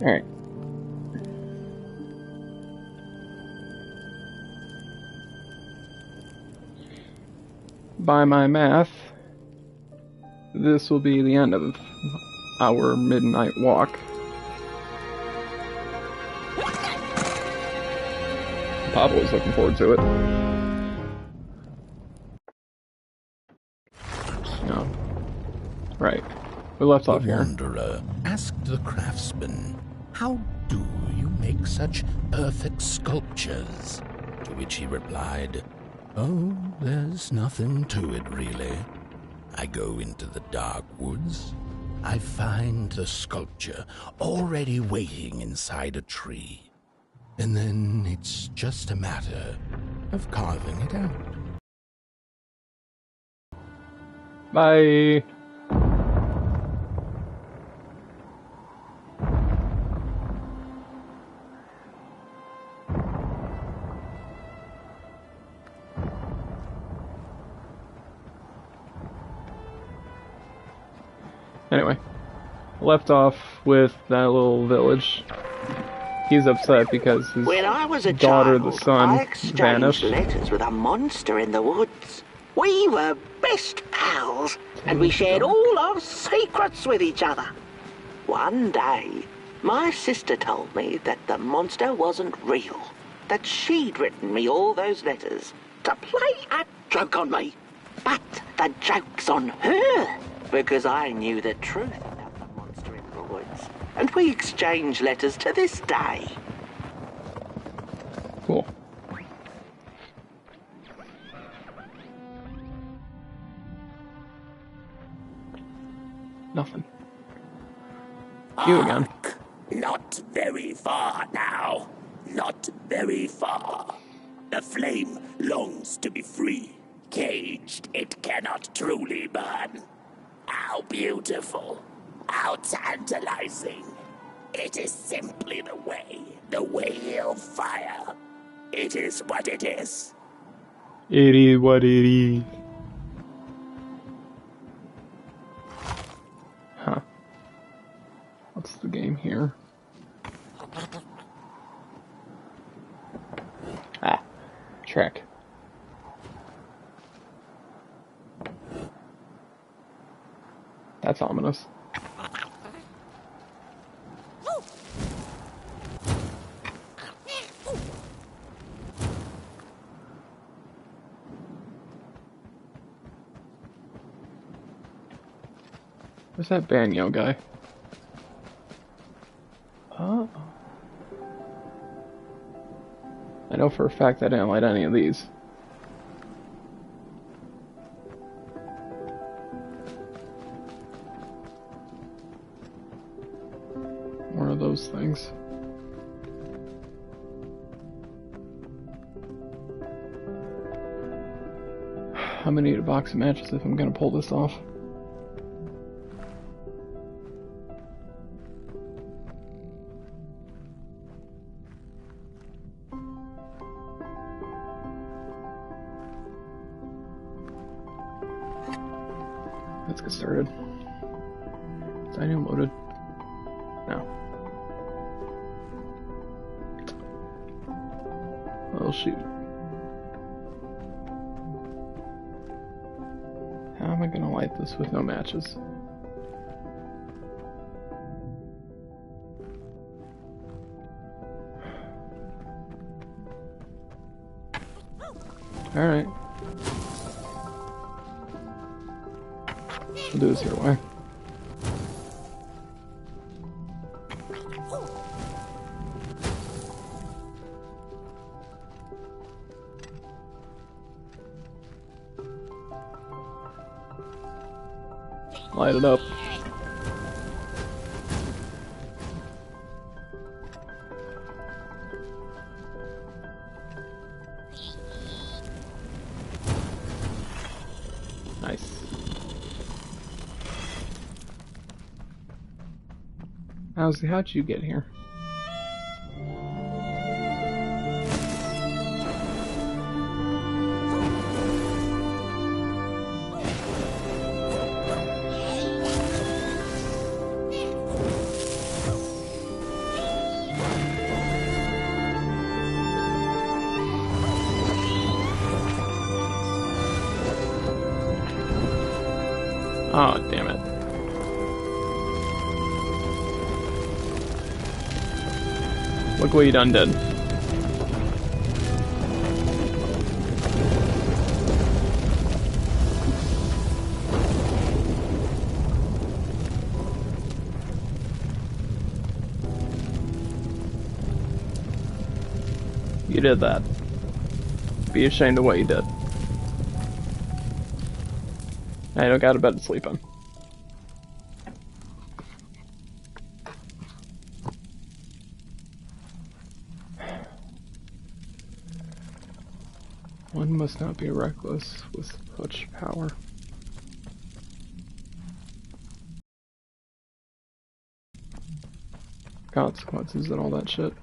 Alright. By my math, this will be the end of our midnight walk. Papa was looking forward to it. No. Right. We left off here. The wanderer asked the craftsman, "How do you make such perfect sculptures?" To which he replied, "Oh, there's nothing to it, really. I go into the dark woods. I find the sculpture already waiting inside a tree. And then it's just a matter of carving it out." Bye. Anyway, left off with that little village. He's upset because his when I was a daughter, child, the son, I exchanged vanished. letters with a monster in the woods. We were best pals, and we shared all our secrets with each other. One day, my sister told me that the monster wasn't real, that she'd written me all those letters to play a joke on me. But the joke's on her, because I knew the truth about the monster in the woods, and we exchange letters to this day. Cool. Nothing. You again. Not very far now. Not very far. The flame longs to be free. Caged, it cannot truly burn. How beautiful. How tantalizing. It is simply the way of fire. It is what it is. It is what it is. Huh. What's the game here? Ah. Trek. That's ominous. Where's that Banyo guy? Oh. I know for a fact I didn't light any of these. One of those things. I'm gonna need a box of matches if I'm gonna pull this off. Let's get started. Is item loaded? No. Well, shoot. How am I gonna light this with no matches? Alright. We'll do this your way. Light it up. Nice. How'd you get here? Oh, damn it. Look what you done did. You did that. Be ashamed of what you did. I don't got a bed to sleep in. One must not be reckless with such power. Consequences and all that shit.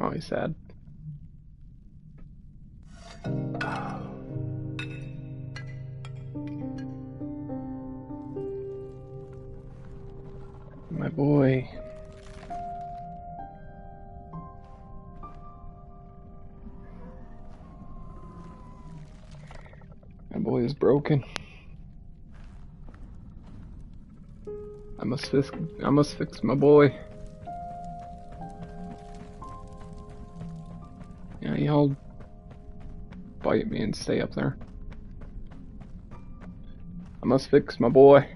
Oh, he's sad. My boy. My boy is broken. I must fix my boy. Yeah, y'all bite me and stay up there. I must fix my boy.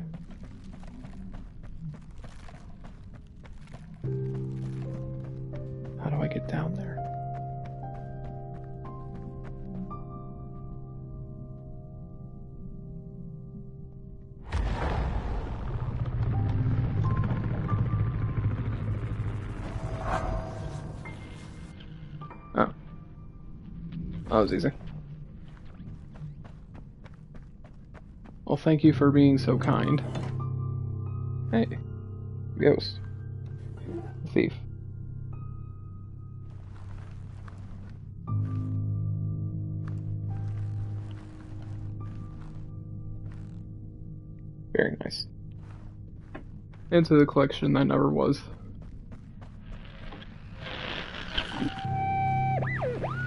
How do I get down there? Oh. That was easy. Well, thank you for being so kind. Hey. Ghost. Thief. Very nice. Into the collection that never was.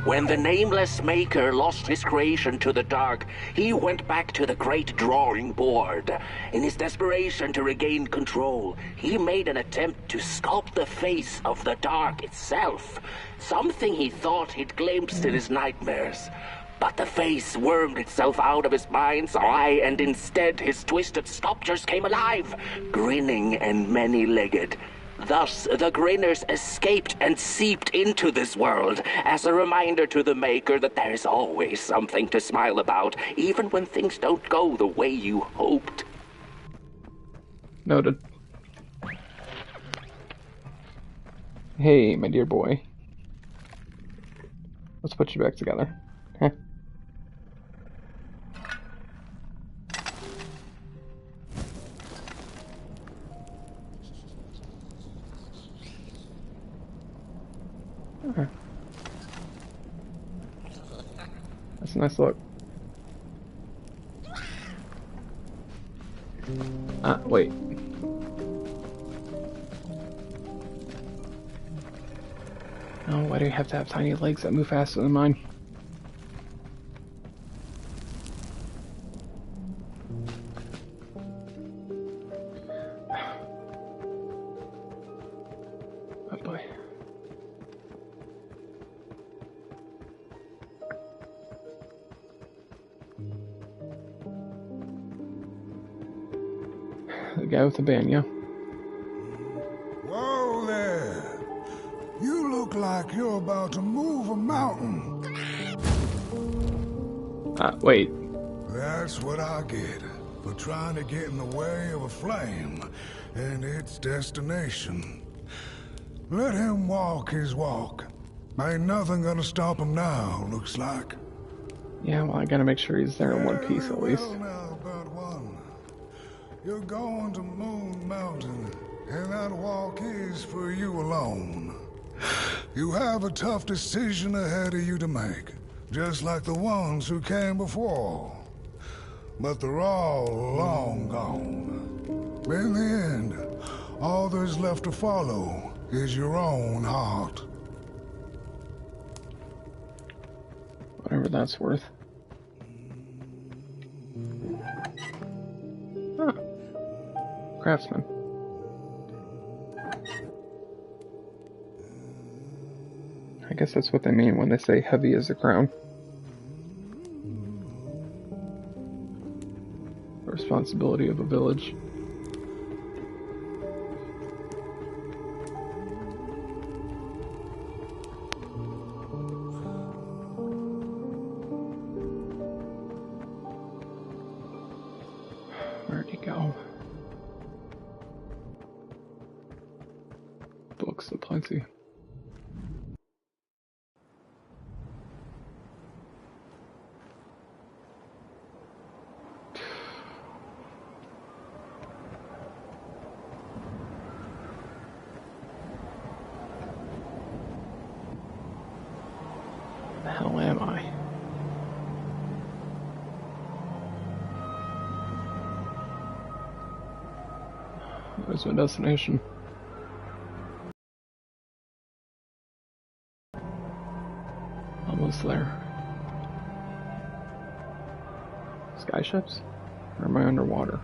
When the Nameless Maker lost his creation to the dark, he went back to the great drawing board. In his desperation to regain control, he made an attempt to sculpt the face of the dark itself, something he thought he'd glimpsed in his nightmares. But the face wormed itself out of his mind's eye, and instead his twisted sculptures came alive, grinning and many-legged. Thus, the Grinners escaped and seeped into this world, as a reminder to the Maker that there is always something to smile about, even when things don't go the way you hoped. Noted. Hey, my dear boy. Let's put you back together. Huh? That's a nice look. Wait. Oh, why do you have to have tiny legs that move faster than mine? Oh boy. The guy with the banjo. Whoa there! You look like you're about to move a mountain. Wait. That's what I get for trying to get in the way of a flame and its destination. Let him walk his walk. Ain't nothing gonna stop him now, looks like. Yeah, well, I gotta make sure he's there in one piece at least. Well, now, but one. You're going to Moon Mountain, and that walk is for you alone. You have a tough decision ahead of you to make. just like the ones who came before. But they're all long gone. In the end, all there's left to follow is your own heart. Whatever that's worth. Huh. Craftsman. I guess that's what they mean when they say heavy as a crown. The responsibility of a village. Where'd he go? Books aplenty. The hell am I? Where's my destination? Almost there. Sky ships? Or am I underwater?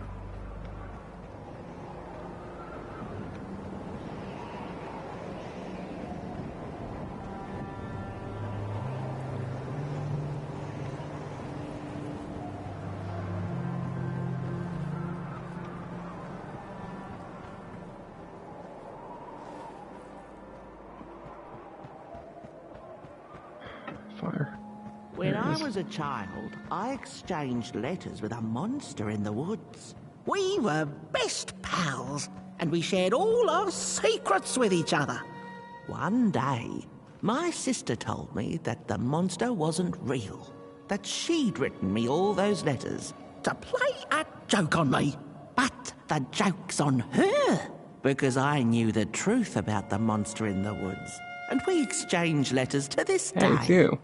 Fire. When There it I is. was a child, I exchanged letters with a monster in the woods. We were best pals, and we shared all our secrets with each other. One day, my sister told me that the monster wasn't real, that she'd written me all those letters to play a joke on me. But the joke's on her, because I knew the truth about the monster in the woods, and we exchange letters to this Hey, day. it's you.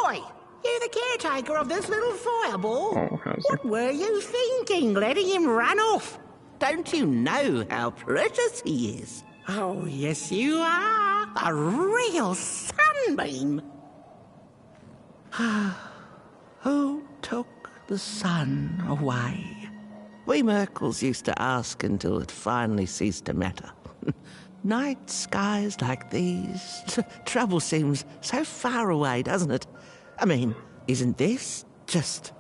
Oi! You the caretaker of this little fireball? Oh, how's What were you thinking, letting him run off? Don't you know how precious he is? Oh, yes you are. A real sunbeam. Who took the sun away? We Merkles used to ask until it finally ceased to matter. Night skies like these. Trouble seems so far away, doesn't it? I mean, isn't this just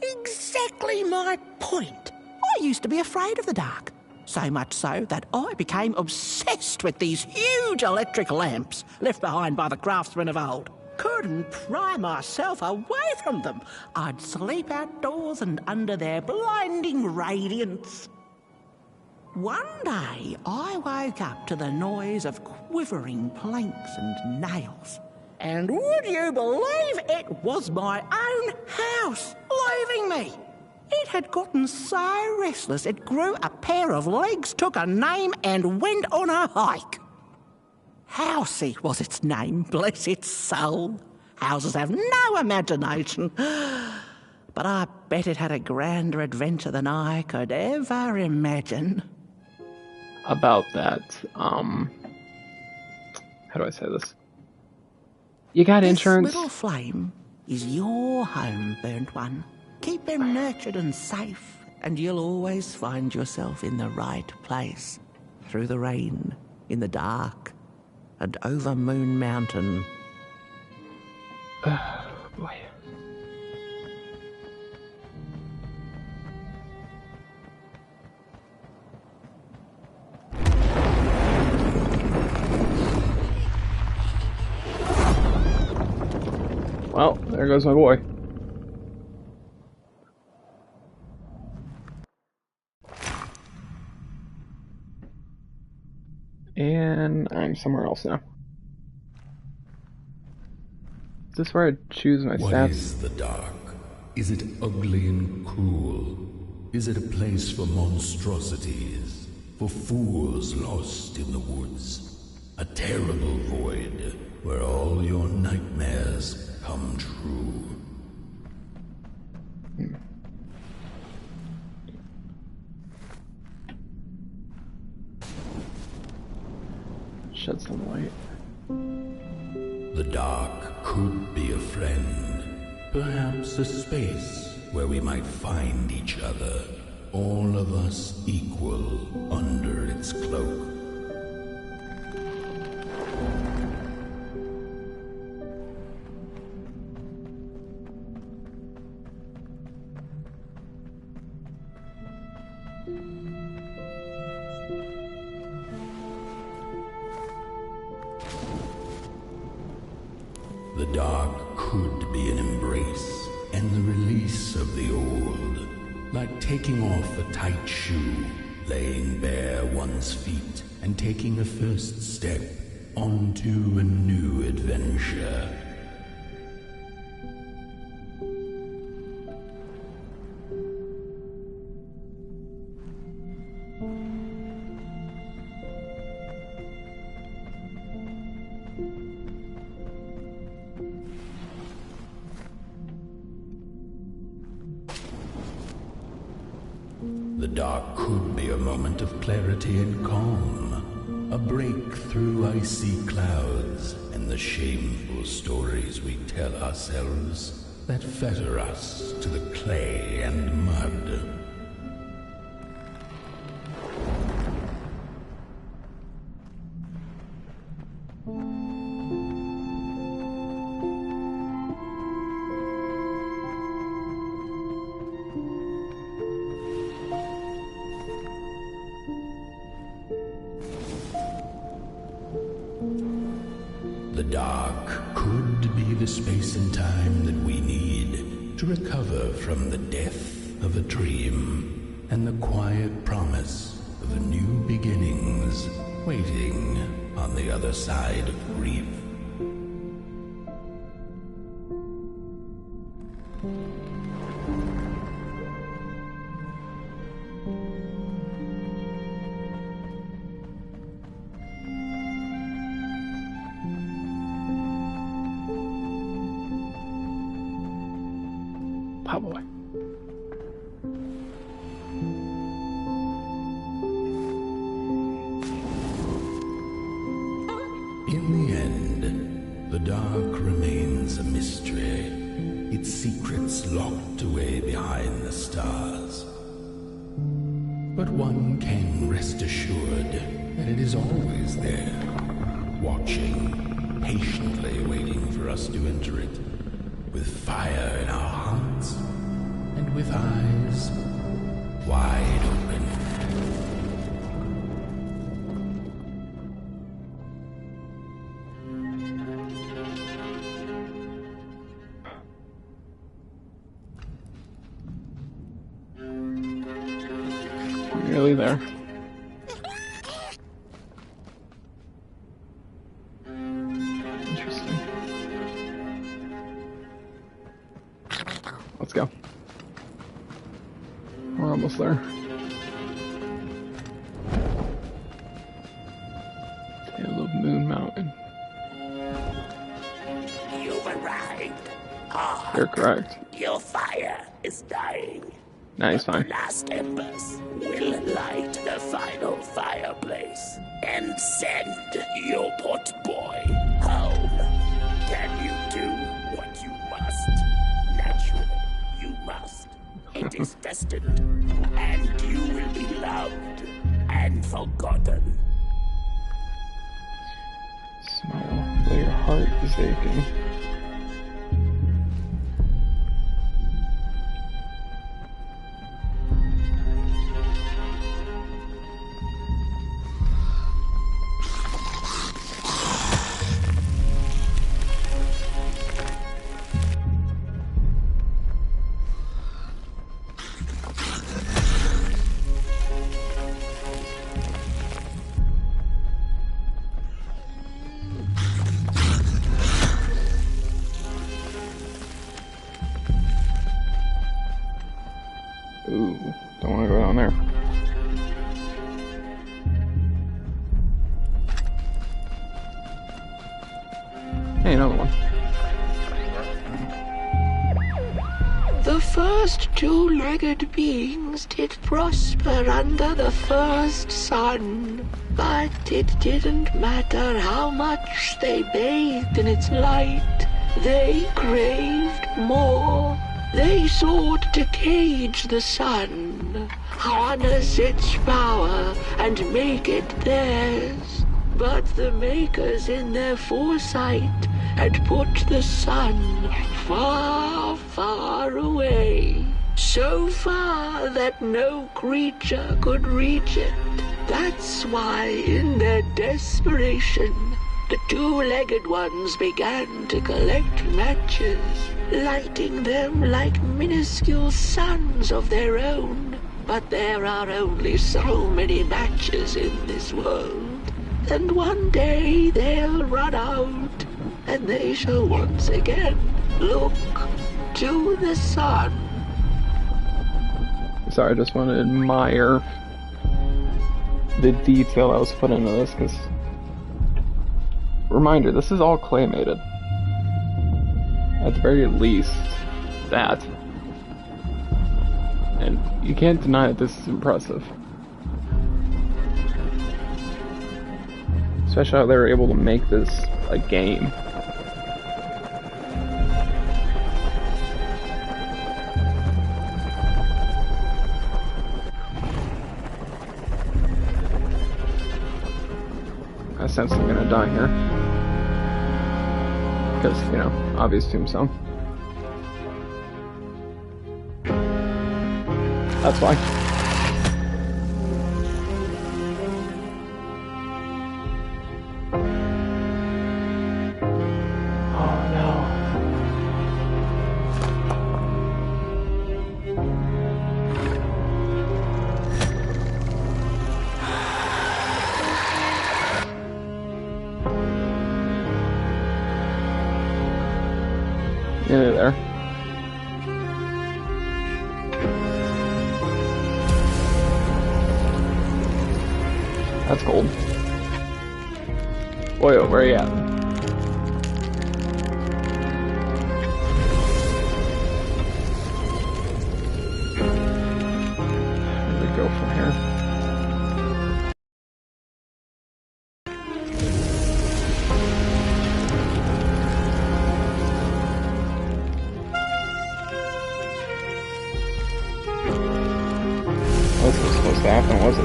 exactly my point? I used to be afraid of the dark. So much so that I became obsessed with these huge electric lamps left behind by the craftsmen of old. Couldn't pry myself away from them. I'd sleep outdoors and under their blinding radiance. One day, I woke up to the noise of quivering planks and nails. And would you believe it was my own house leaving me? It had gotten so restless it grew a pair of legs, took a name, and went on a hike. Housey was its name, bless its soul. Houses have no imagination. But I bet it had a grander adventure than I could ever imagine. About that, how do I say this? You got insurance? This little flame is your home, burnt one. Keep him nurtured and safe, and you'll always find yourself in the right place. Through the rain, in the dark, and over Moon Mountain. Boy. Well, there goes my boy. And I'm somewhere else now. Is this where I choose my What stats? is the dark? Is it ugly and cruel? Is it a place for monstrosities? For fools lost in the woods? A terrible void where all your nightmares come Shed some light. The dark could be a friend, perhaps a space where we might find each other, all of us equal under its cloak. The dark could be an embrace and the release of the old, like taking off a tight shoe, laying bare one's feet, and taking a first step onto a new adventure. The dark could be a moment of clarity and calm, a break through icy clouds and the shameful stories we tell ourselves that fetter us to the clay and mud. The dark could be the space and time that we need to recover from the death of a dream and the quiet promise of new beginnings waiting on the other side of grief. Boy. In the end, the dark remains a mystery, its secrets locked away behind the stars. But one can rest assured that it is always there, watching, patiently waiting for us to enter it, with fire in our hearts and with eyes wide open. Nearly there. Interesting. Let's go. We're almost there. Tale of Moon Mountain. You've arrived. You're correct. Your fire is dying. Nah, he's fine. Last embers will light the final fireplace and send your potboy home. Can you do what you must? Naturally, you must. It is destined, and you will be loved and forgotten. Smile, though your heart is aching. Ooh, don't want to go down there. Hey, another one. The first two-legged beings did prosper under the first sun. But it didn't matter how much they bathed in its light. They craved more. They sought to cage the sun, harness its power, and make it theirs. But the makers in their foresight had put the sun far, far away. So far that no creature could reach it. That's why, in their desperation, the two-legged ones began to collect matches, lighting them like minuscule suns of their own. But there are only so many matches in this world, and one day they'll run out, and they shall once again look to the sun. Sorry, I just want to admire the detail that was put into this, because... Reminder, this is all claymated. At the very least, that. And you can't deny that this is impressive. Especially how they were able to make this a game. I sense I'm gonna die here. Because, you know, obvious tombstone. That's why. Oh no. Nearly there. That's gold. Boyo, where are you at? Where do we go from here? This was supposed to happen, was it?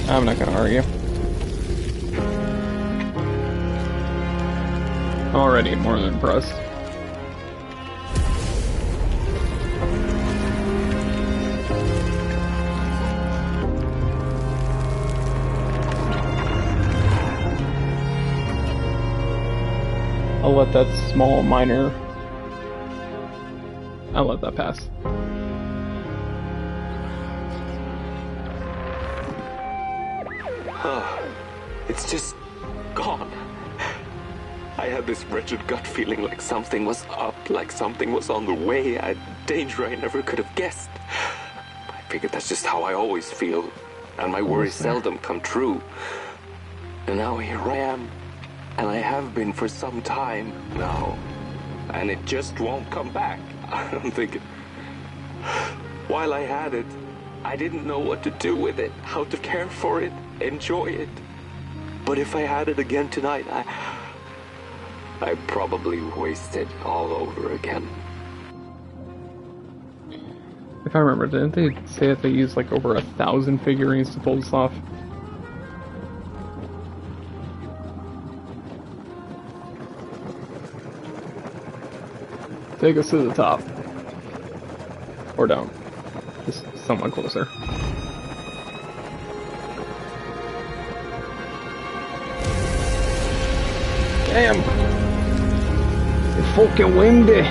I'm not gonna argue. I'm already more than impressed. I'll let that small minor... I'll let that pass. It's just gone. I had this wretched gut feeling like something was up, like something was on the way, a danger I never could have guessed. I figured that's just how I always feel, and my worries seldom come true. And now here I am, and I have been for some time now, and it just won't come back. I'm thinking, while I had it, I didn't know what to do with it, how to care for it, enjoy it. But if I had it again tonight, I'd probably waste it all over again. If I remember, didn't they say that they used like over 1,000 figurines to pull this off? Take us to the top. Or down. Just somewhat closer. Damn! It's fucking windy!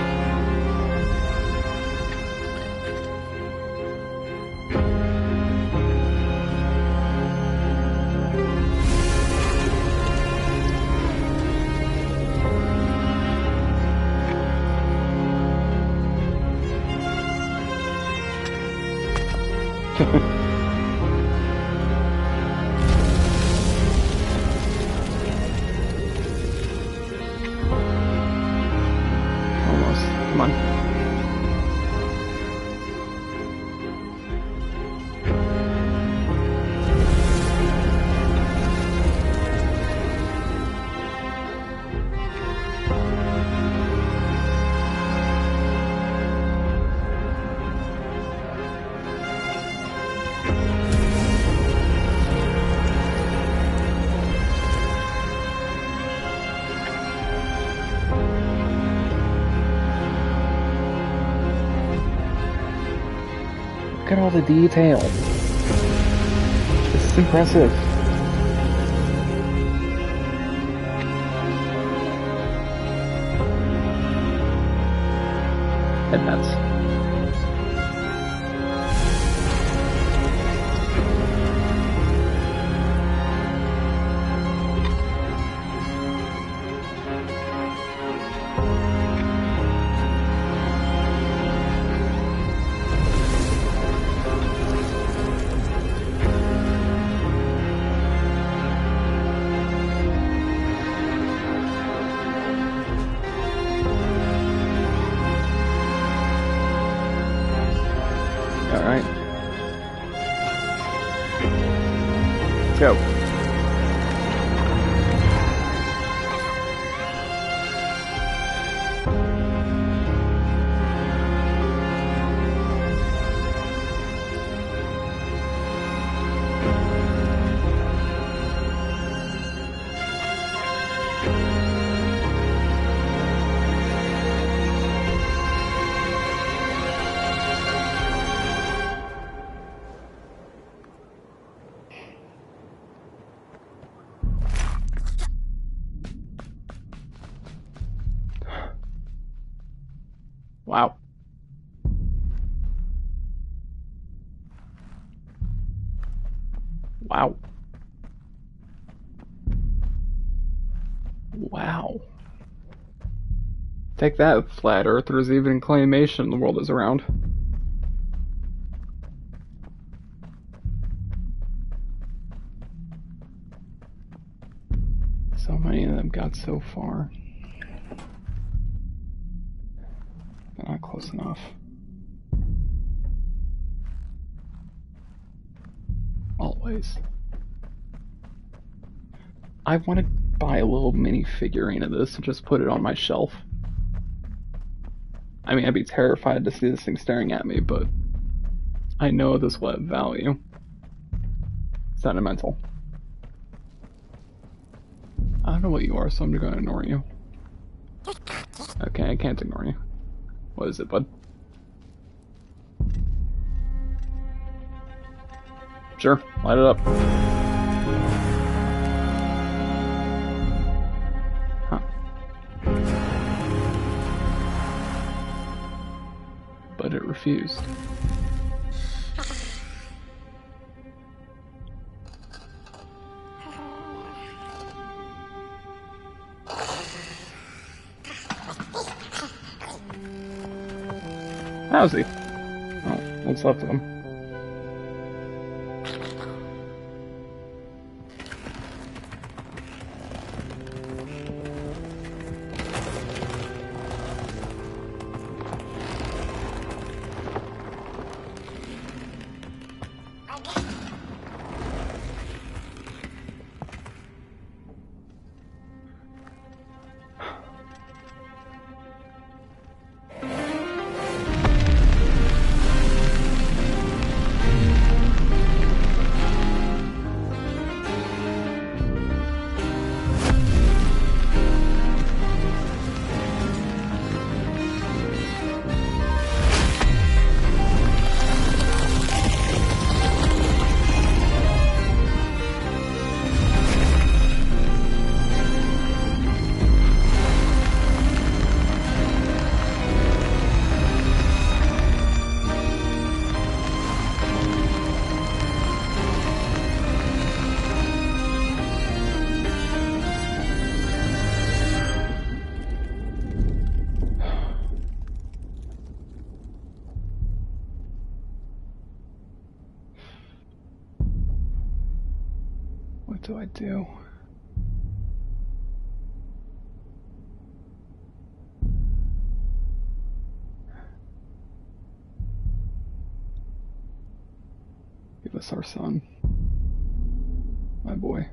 Look at all the detail. This is impressive. Head nuts. Alright. Let's go. Wow. Wow. Wow. Take that, flat earthers. Even claymation the world is around. So many of them got so far. They're not close enough. Always. I want to buy a little mini figurine of this and just put it on my shelf. I mean, I'd be terrified to see this thing staring at me, but I know this will have value. Sentimental. I don't know what you are, so I'm going to ignore you. Okay, I can't ignore you. What is it, bud? Sure, light it up. Huh. But it refused. How's he? Oh, what's left of him? What do I do? Give us our son. My boy.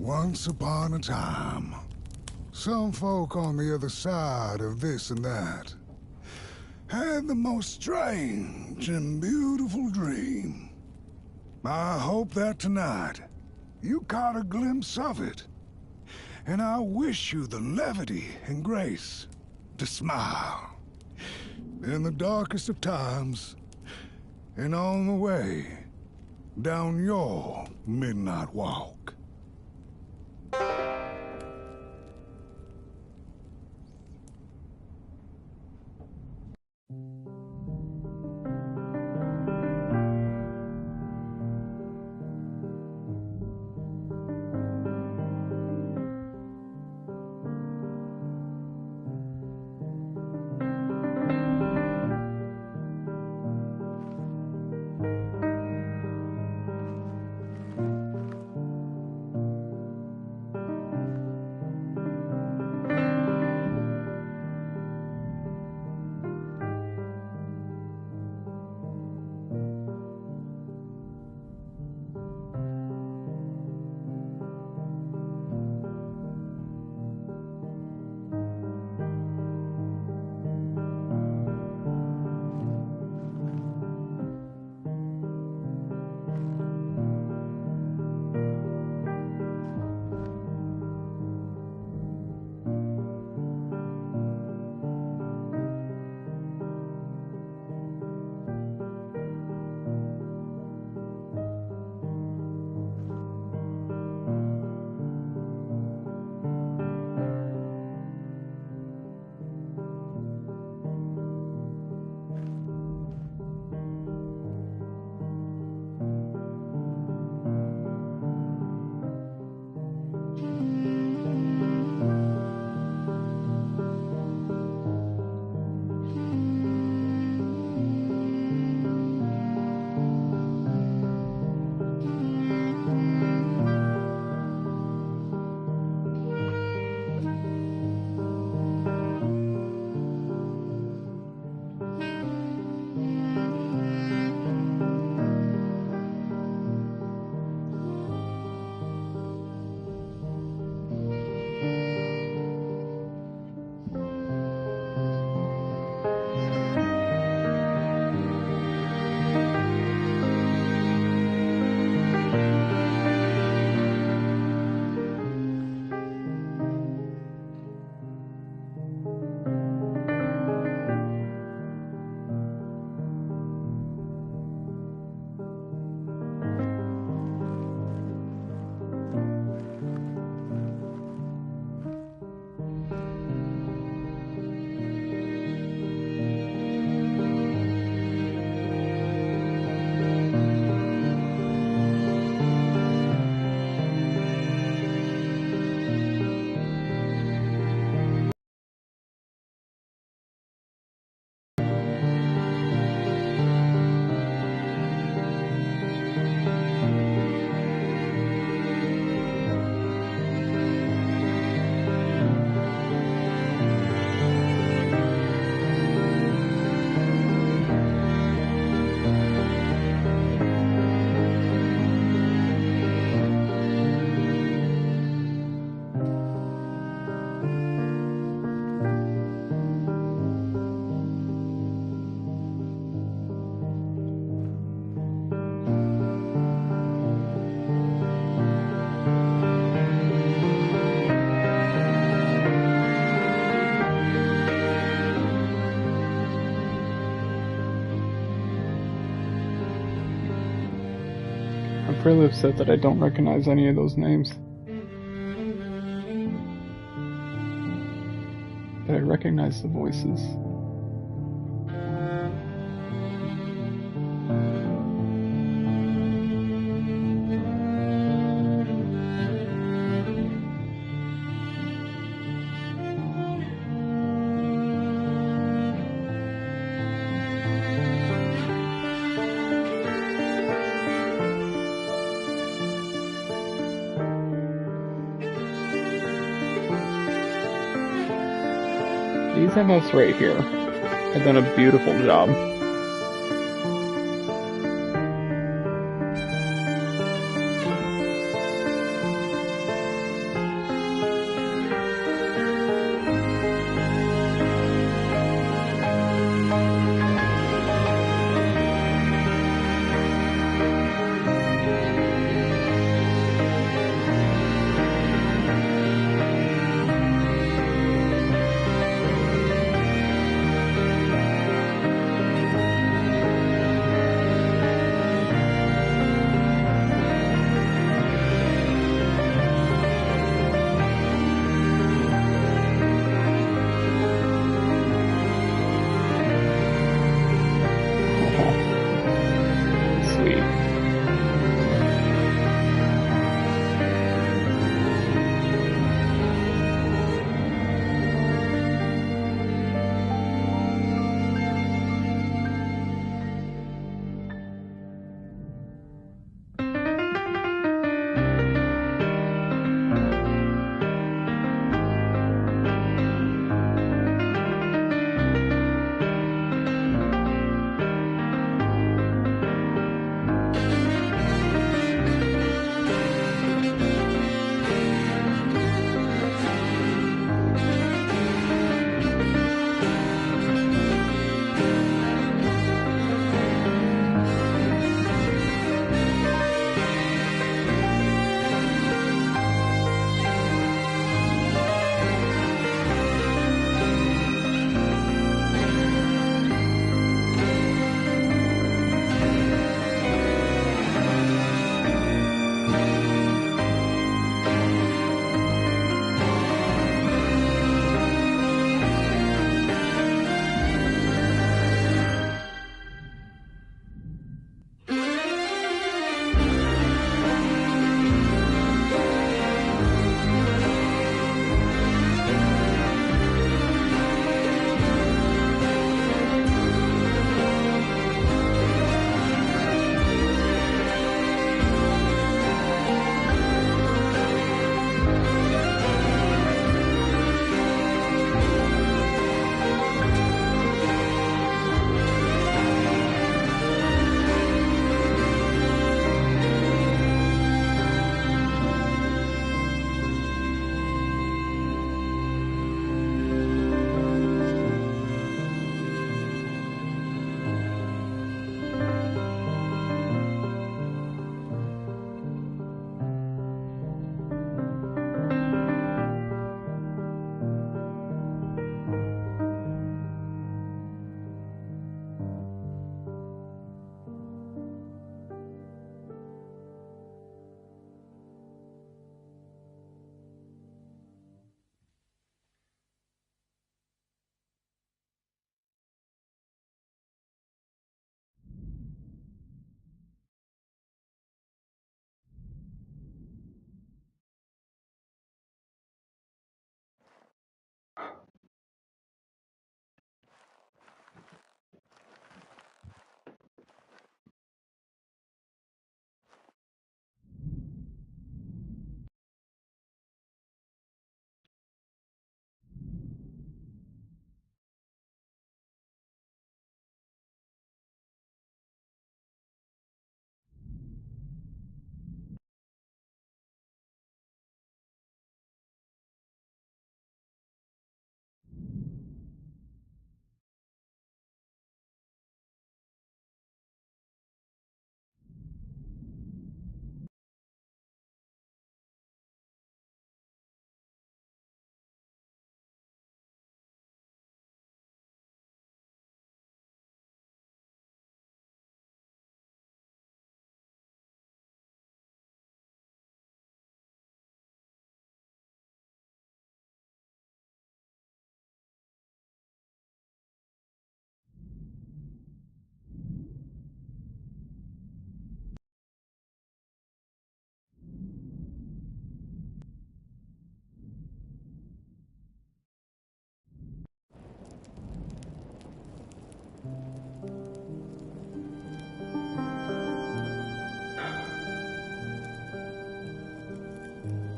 Once upon a time, some folk on the other side of this and that had the most strange and beautiful dream. I hope that tonight you caught a glimpse of it, and I wish you the levity and grace to smile in the darkest of times and on the way down your midnight walk. I'm fairly upset that I don't recognize any of those names. But I recognize the voices. These MFs right here have done a beautiful job.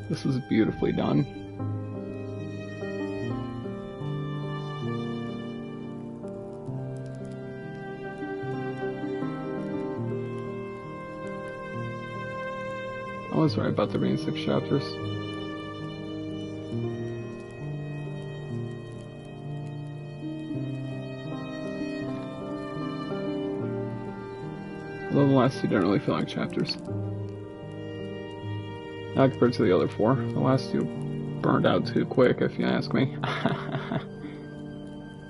This was beautifully done. I was right about there being 6 chapters. Although the last 2 didn't really feel like chapters. Not compared to the other 4. The last 2 burned out too quick, if you ask me.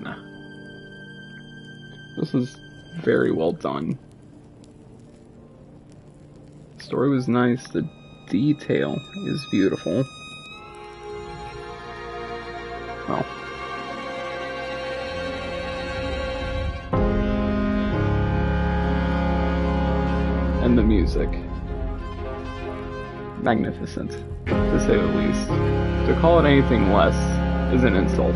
Nah. This was very well done. The story was nice. The detail is beautiful. Well. And the music. Magnificent, to say the least. To call it anything less is an insult.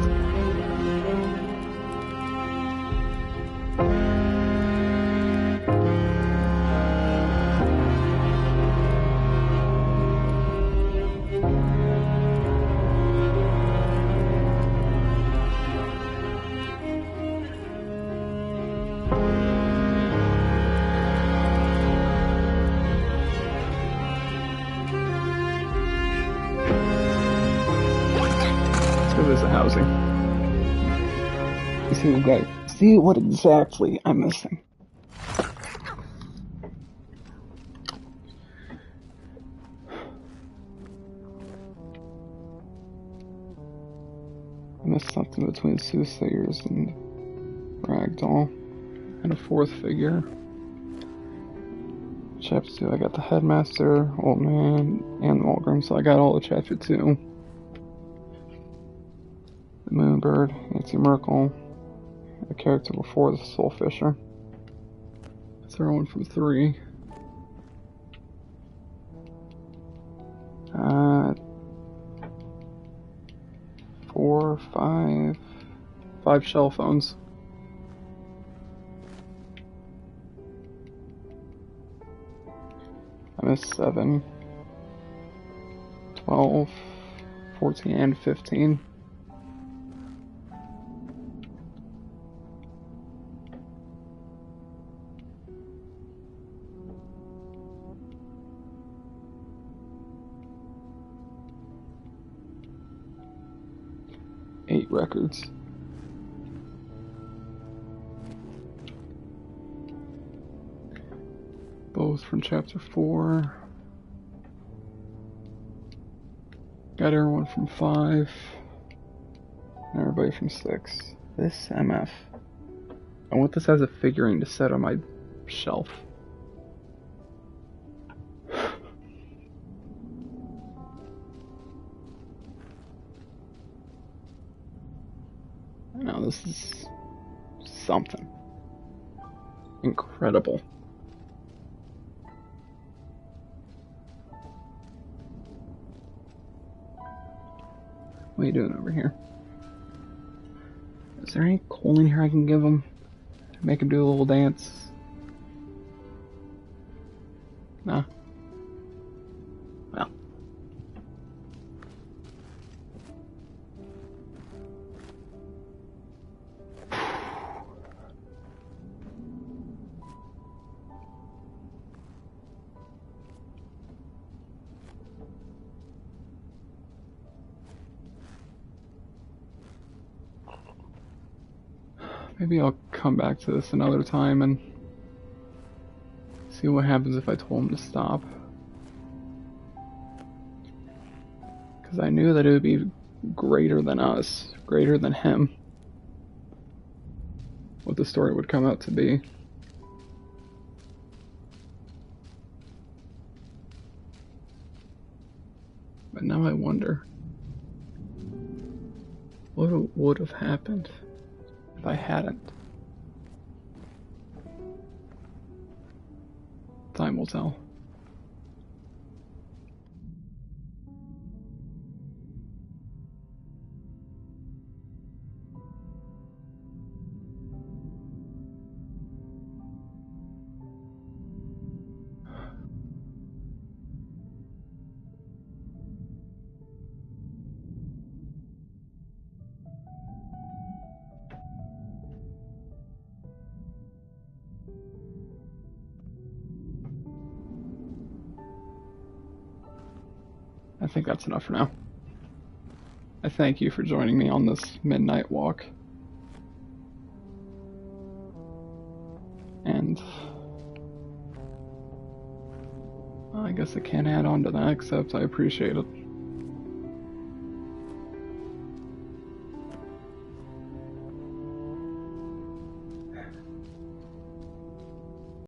There's a housing. You see, okay, see what exactly I'm missing. I missed something between Soothsayers and Ragdoll, and a 4th figure. Chapter 2, I got the Headmaster, Old Man, and Walgrim, so I got all of Chapter 2. Moonbird, Nancy Merkel, a character before the Soulfisher. That's our one from 3. 4, 5 shell phones. I missed 7, 12, 14, and 15. Records. Both from Chapter 4. Got everyone from 5. And everybody from 6. This MF. I want this as a figurine to set on my shelf. Now this is something incredible. What are you doing over here? Is there any coal in here I can give him? Make him do a little dance? Nah. Well. Maybe I'll come back to this another time and see what happens if I told him to stop. Because I knew that it would be greater than us, greater than him, what the story would come out to be. But now I wonder, what would have happened if I hadn't? Time will tell. think that's enough for now. I thank you for joining me on this midnight walk. And I guess I can't add on to that, except I appreciate it.